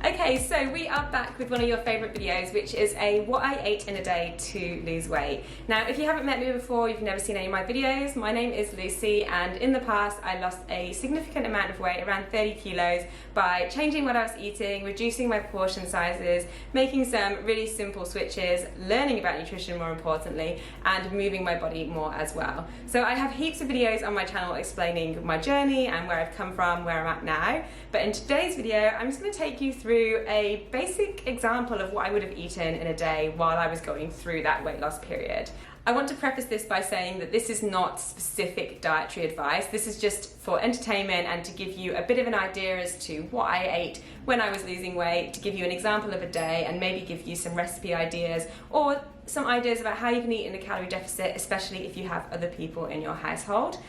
Okay, so we are back with one of your favourite videos, which is a what I ate in a day to lose weight. Now, if you haven't met me before, you've never seen any of my videos, my name is Lucy, and in the past I lost a significant amount of weight, around 30 kilos, by changing what I was eating, reducing my portion sizes, making some really simple switches, learning about nutrition more importantly, and moving my body more as well. So I have heaps of videos on my channel explaining my journey and where I've come from, where I'm at now, but in today's video I'm just going to take you through a basic example of what I would have eaten in a day while I was going through that weight loss period. I want to preface this by saying that this is not specific dietary advice. This is just for entertainment and to give you a bit of an idea as to what I ate when I was losing weight, to give you an example of a day and maybe give you some recipe ideas or some ideas about how you can eat in a calorie deficit, especially if you have other people in your household.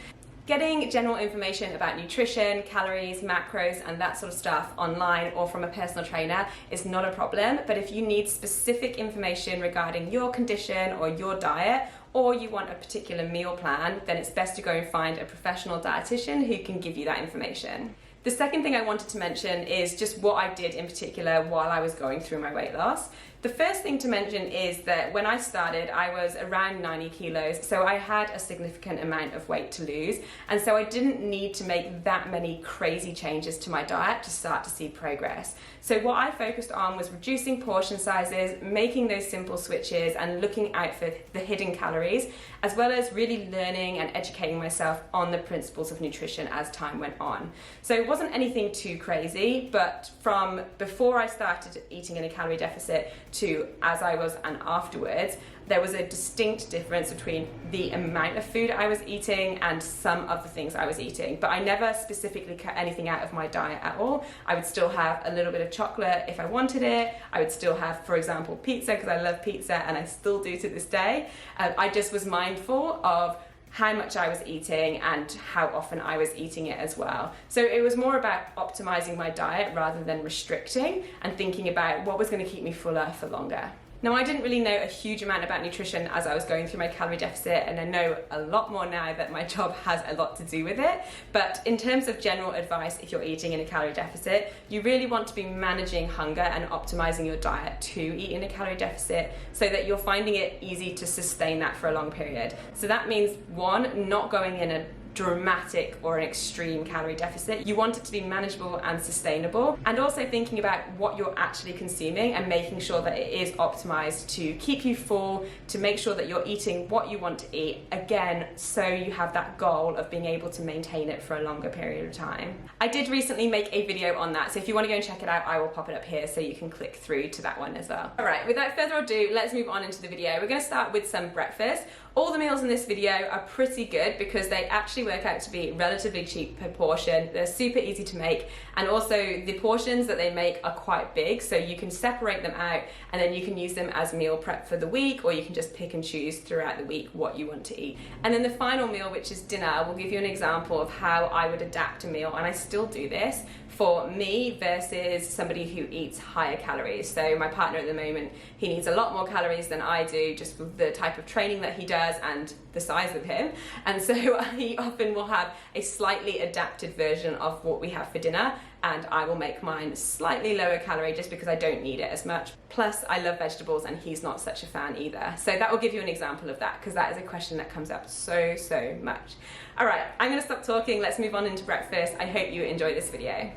Getting general information about nutrition, calories, macros, and that sort of stuff online or from a personal trainer is not a problem, but if you need specific information regarding your condition or your diet, or you want a particular meal plan, then it's best to go and find a professional dietitian who can give you that information. The second thing I wanted to mention is just what I did in particular while I was going through my weight loss. The first thing to mention is that when I started, I was around 90 kilos, so I had a significant amount of weight to lose, and so I didn't need to make that many crazy changes to my diet to start to see progress. So what I focused on was reducing portion sizes, making those simple switches, and looking out for the hidden calories, as well as really learning and educating myself on the principles of nutrition as time went on. So it wasn't anything too crazy, but from before I started eating in a calorie deficit to as I was and afterwards, there was a distinct difference between the amount of food I was eating and some of the things I was eating. But I never specifically cut anything out of my diet at all. I would still have a little bit of chocolate if I wanted it. I would still have, for example, pizza, because I love pizza and I still do to this day. I just was mindful of how much I was eating and how often I was eating it as well. So it was more about optimizing my diet rather than restricting and thinking about what was going to keep me fuller for longer. Now, I didn't really know a huge amount about nutrition as I was going through my calorie deficit, and I know a lot more now that my job has a lot to do with it. But in terms of general advice, if you're eating in a calorie deficit, you really want to be managing hunger and optimizing your diet to eat in a calorie deficit so that you're finding it easy to sustain that for a long period. So that means, one, not going in a dramatic or an extreme calorie deficit. You want it to be manageable and sustainable, and also thinking about what you're actually consuming and making sure that it is optimized to keep you full, to make sure that you're eating what you want to eat, again, so you have that goal of being able to maintain it for a longer period of time. I did recently make a video on that, so if you want to go and check it out, I will pop it up here so you can click through to that one as well. Alright, without further ado, let's move on into the video. We're going to start with some breakfast. All the meals in this video are pretty good because they actually work out to be relatively cheap per portion. They're super easy to make, and also the portions that they make are quite big, so you can separate them out and then you can use them as meal prep for the week, or you can just pick and choose throughout the week what you want to eat. And then the final meal, which is dinner, will give you an example of how I would adapt a meal, and I still do this for me versus somebody who eats higher calories. So my partner at the moment, he needs a lot more calories than I do, just with the type of training that he does and the size of him. And so he often will have a slightly adapted version of what we have for dinner, and I will make mine slightly lower calorie just because I don't need it as much. Plus, I love vegetables and he's not such a fan either. So that will give you an example of that, because that is a question that comes up so much. All right, I'm gonna stop talking. Let's move on into breakfast. I hope you enjoy this video.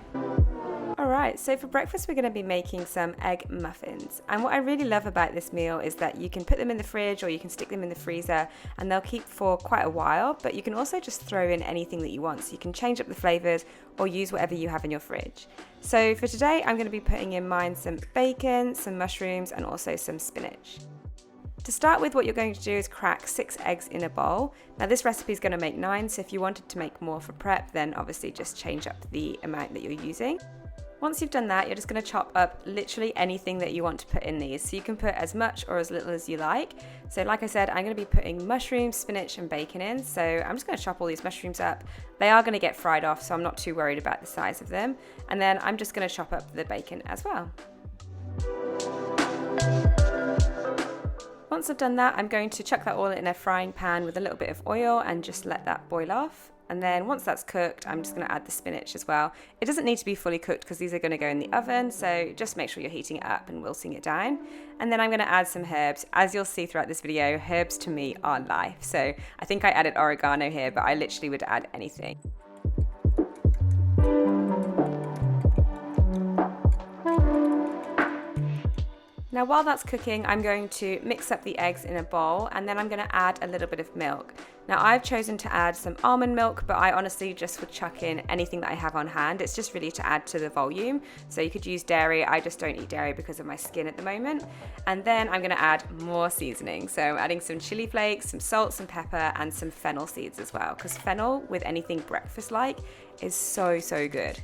Alright, so for breakfast we're going to be making some egg muffins, and what I really love about this meal is that you can put them in the fridge or you can stick them in the freezer and they'll keep for quite a while, but you can also just throw in anything that you want, so you can change up the flavours or use whatever you have in your fridge. So for today I'm going to be putting in mine some bacon, some mushrooms and also some spinach. To start with, what you're going to do is crack 6 eggs in a bowl. Now this recipe is going to make 9, so if you wanted to make more for prep, then obviously just change up the amount that you're using. Once you've done that, you're just going to chop up literally anything that you want to put in these. So you can put as much or as little as you like. So like I said, I'm going to be putting mushrooms, spinach and bacon in. So I'm just going to chop all these mushrooms up. They are going to get fried off, so I'm not too worried about the size of them. And then I'm just going to chop up the bacon as well. Once I've done that, I'm going to chuck that all in a frying pan with a little bit of oil and just let that boil off. And then once that's cooked, I'm just going to add the spinach as well. It doesn't need to be fully cooked because these are going to go in the oven, so just make sure you're heating it up and wilting it down. And then I'm going to add some herbs. As you'll see throughout this video, herbs to me are life. So I think I added oregano here, but I literally would add anything. Now while that's cooking, I'm going to mix up the eggs in a bowl, and then I'm going to add a little bit of milk. Now I've chosen to add some almond milk, but I honestly just would chuck in anything that I have on hand. It's just really to add to the volume. So you could use dairy. I just don't eat dairy because of my skin at the moment. And then I'm going to add more seasoning. So I'm adding some chili flakes, some salt, some pepper, and some fennel seeds as well, because fennel with anything breakfast-like is so, so good.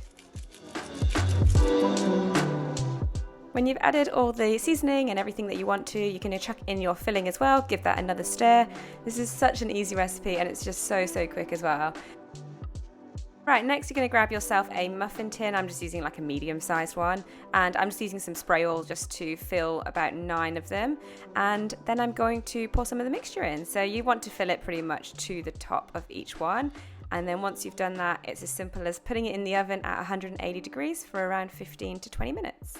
When you've added all the seasoning and everything that you want to, you can chuck in your filling as well, give that another stir. This is such an easy recipe and it's just so, so quick as well. Right, next you're going to grab yourself a muffin tin. I'm just using like a medium-sized one, and I'm just using some spray oil just to fill about 9 of them, and then I'm going to pour some of the mixture in. So you want to fill it pretty much to the top of each one. And then once you've done that, it's as simple as putting it in the oven at 180 degrees for around 15 to 20 minutes.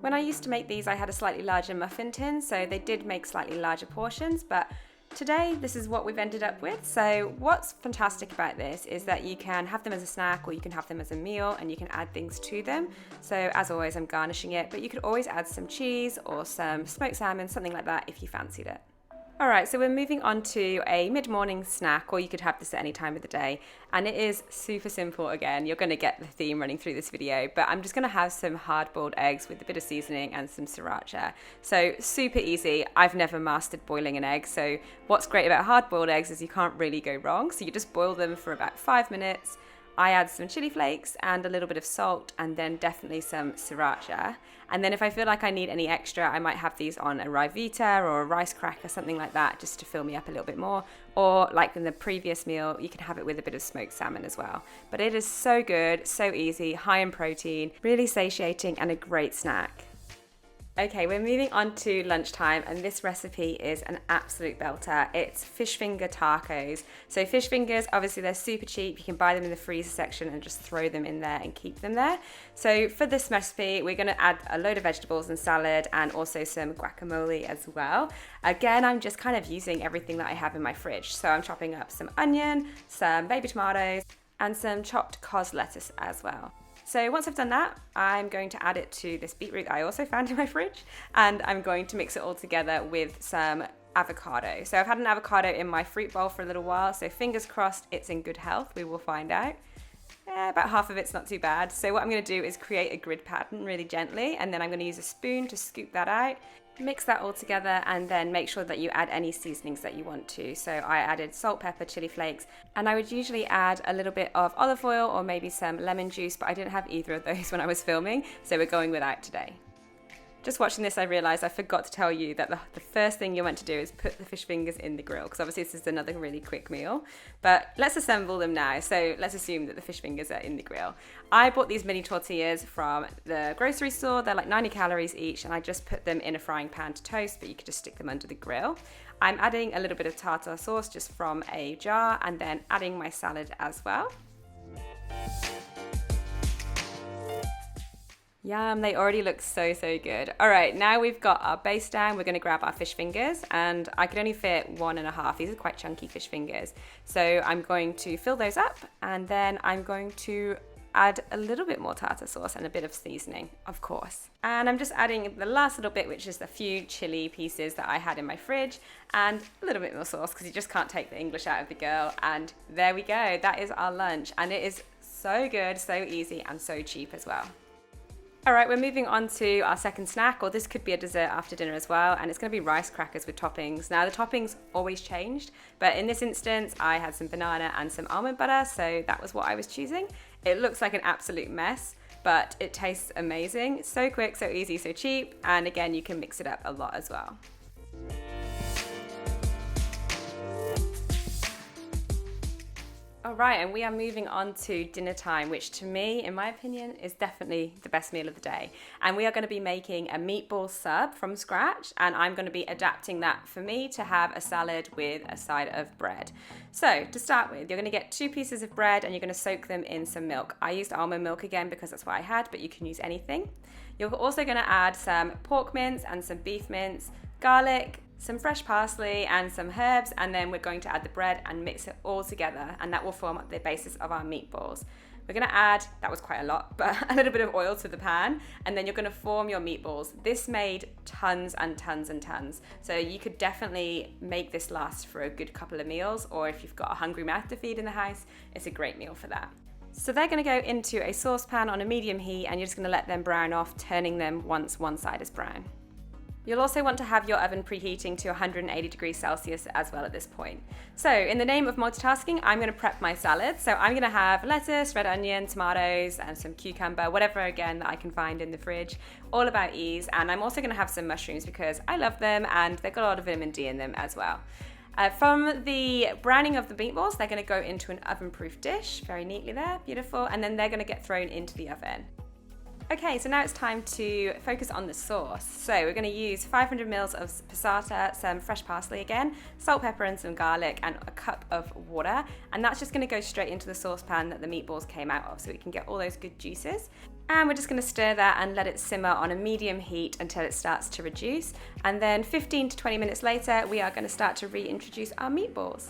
When I used to make these, I had a slightly larger muffin tin, so they did make slightly larger portions, but today this is what we've ended up with. So what's fantastic about this is that you can have them as a snack or you can have them as a meal, and you can add things to them. So as always, I'm garnishing it, but you could always add some cheese or some smoked salmon, something like that if you fancied it. Alright, so we're moving on to a mid-morning snack, or you could have this at any time of the day, and it is super simple again. You're going to get the theme running through this video, but I'm just going to have some hard-boiled eggs with a bit of seasoning and some sriracha. So super easy. I've never mastered boiling an egg, so what's great about hard-boiled eggs is you can't really go wrong. So you just boil them for about 5 minutes. I add some chili flakes and a little bit of salt, and then definitely some sriracha. And then if I feel like I need any extra, I might have these on a Rivita or a rice cracker, something like that, just to fill me up a little bit more. Or like in the previous meal, you can have it with a bit of smoked salmon as well. But it is so good, so easy, high in protein, really satiating, and a great snack. Okay, we're moving on to lunchtime, and this recipe is an absolute belter. It's fish finger tacos. So fish fingers, obviously they're super cheap. You can buy them in the freezer section and just throw them in there and keep them there. So for this recipe, we're gonna add a load of vegetables and salad, and also some guacamole as well. Again, I'm just kind of using everything that I have in my fridge. So I'm chopping up some onion, some baby tomatoes, and some chopped cos lettuce as well. So once I've done that, I'm going to add it to this beetroot that I also found in my fridge, and I'm going to mix it all together with some avocado. So I've had an avocado in my fruit bowl for a little while, so fingers crossed it's in good health. We will find out. About half of it's not too bad. So what I'm going to do is create a grid pattern really gently, and then I'm going to use a spoon to scoop that out. Mix that all together, and then make sure that you add any seasonings that you want to. So I added salt, pepper, chili flakes, and I would usually add a little bit of olive oil or maybe some lemon juice, but I didn't have either of those when I was filming, so we're going without today. Just watching this, I realised I forgot to tell you that the first thing you're meant to do is put the fish fingers in the grill, because obviously this is another really quick meal. But let's assemble them now. So let's assume that the fish fingers are in the grill. I bought these mini tortillas from the grocery store. They're like 90 calories each, and I just put them in a frying pan to toast, but you could just stick them under the grill. I'm adding a little bit of tartar sauce just from a jar, and then adding my salad as well. Yum, they already look so, so good. All right, now we've got our base down. We're gonna grab our fish fingers, and I could only fit 1.5. These are quite chunky fish fingers. So I'm going to fill those up, and then I'm going to add a little bit more tartar sauce and a bit of seasoning, of course. And I'm just adding the last little bit, which is a few chili pieces that I had in my fridge, and a little bit more sauce, because you just can't take the English out of the girl. And there we go, that is our lunch. And it is so good, so easy, and so cheap as well. All right, we're moving on to our second snack, or this could be a dessert after dinner as well, and it's gonna be rice crackers with toppings. Now, the toppings always changed, but in this instance, I had some banana and some almond butter, so that was what I was choosing. It looks like an absolute mess, but it tastes amazing. So quick, so easy, so cheap, and again, you can mix it up a lot as well. All All right, and we are moving on to dinner time, which to me, in my opinion, is definitely the best meal of the day. And we are going to be making a meatball sub from scratch, and I'm going to be adapting that for me to have a salad with a side of bread. So to start with, you're going to get 2 pieces of bread and you're going to soak them in some milk. I used almond milk again because that's what I had, but you can use anything. You're also going to add some pork mince and some beef mince, garlic, some fresh parsley and some herbs, and then we're going to add the bread and mix it all together, and that will form the basis of our meatballs. We're going to add, that was quite a lot, but a little bit of oil to the pan, and then you're going to form your meatballs. This made tons and tons and tons, so you could definitely make this last for a good couple of meals, or if you've got a hungry mouth to feed in the house, it's a great meal for that. So they're going to go into a saucepan on a medium heat, and you're just going to let them brown off, turning them once one side is brown. You'll also want to have your oven preheating to 180 degrees Celsius as well at this point. So in the name of multitasking, I'm going to prep my salad. So I'm going to have lettuce, red onion, tomatoes, and some cucumber, whatever again that I can find in the fridge, all about ease. And I'm also going to have some mushrooms because I love them and they've got a lot of vitamin D in them as well. From the browning of the meatballs, they're going to go into an oven-proof dish, very neatly there, beautiful, and then they're going to get thrown into the oven. Okay, so now it's time to focus on the sauce. So we're going to use 500 mils of passata, some fresh parsley again, salt, pepper and some garlic, and a cup of water. And that's just going to go straight into the saucepan that the meatballs came out of so we can get all those good juices. And we're just going to stir that and let it simmer on a medium heat until it starts to reduce. And then 15 to 20 minutes later, we are going to start to reintroduce our meatballs.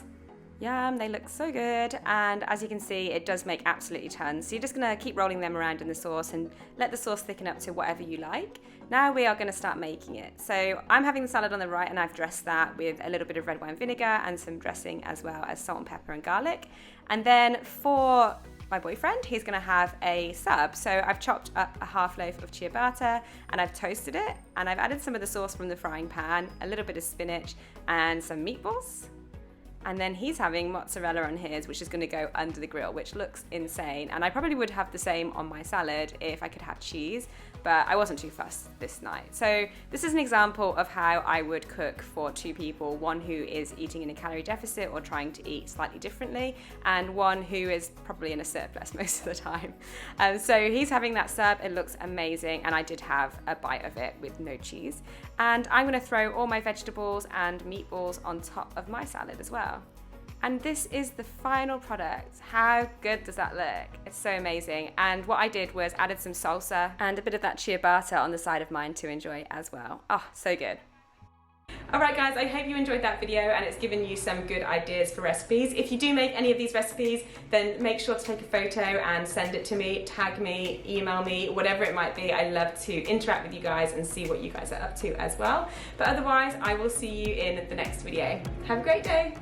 Yum, they look so good, and as you can see, it does make absolutely tons. So you're just gonna keep rolling them around in the sauce and let the sauce thicken up to whatever you like. Now we are gonna start making it. So I'm having the salad on the right, and I've dressed that with a little bit of red wine vinegar and some dressing, as well as salt and pepper and garlic. And then for my boyfriend, he's gonna have a sub. So I've chopped up a half loaf of ciabatta and I've toasted it, and I've added some of the sauce from the frying pan, a little bit of spinach and some meatballs. And then he's having mozzarella on his, which is going to go under the grill, which looks insane. And I probably would have the same on my salad if I could have cheese, but I wasn't too fussed this night. So this is an example of how I would cook for 2 people, one who is eating in a calorie deficit or trying to eat slightly differently, and one who is probably in a surplus most of the time. So he's having that sub, it looks amazing, and I did have a bite of it with no cheese. And I'm going to throw all my vegetables and meatballs on top of my salad as well. And this is the final product. How good does that look? It's so amazing. And what I did was added some salsa and a bit of that ciabatta on the side of mine to enjoy as well. Oh, so good. Alright guys, I hope you enjoyed that video and it's given you some good ideas for recipes. If you do make any of these recipes, then make sure to take a photo and send it to me, tag me, email me, whatever it might be. I love to interact with you guys and see what you guys are up to as well. But otherwise, I will see you in the next video. Have a great day.